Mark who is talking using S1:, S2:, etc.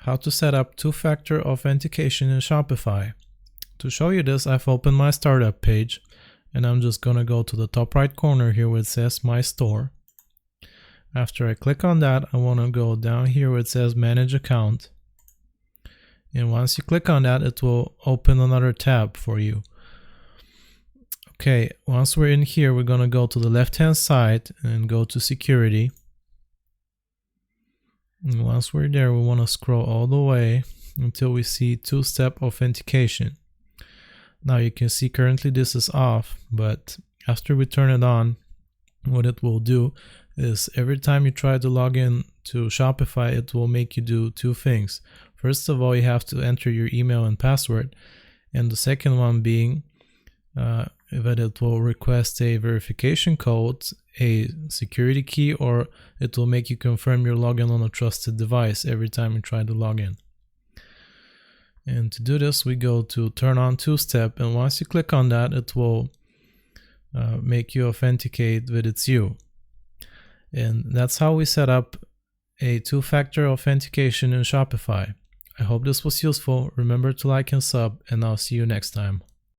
S1: how to set up two-factor authentication in Shopify. To show you this, I've opened my startup page and I'm just going to go to the top right corner here where it says My Store. After I click on that, I want to go down here where it says Manage Account. And once you click on that, it will open another tab for you. Okay, once we're in here, we're going to go to the left-hand side and go to Security. And once we're there, we want to scroll all the way until we see two-step authentication. Now you can see currently this is off, but after we turn it on, what it will do is every time you try to log in to Shopify, it will make you do two things. First of all, you have to enter your email and password, and the second one being that it will request a verification code, a security key, or it will make you confirm your login on a trusted device every time you try to log in. And to do this, we go to turn on two-step, and once you click on that, it will make you authenticate that it's you. And that's how we set up a two-factor authentication in Shopify. I hope this was useful. Remember to like and sub, and I'll see you next time.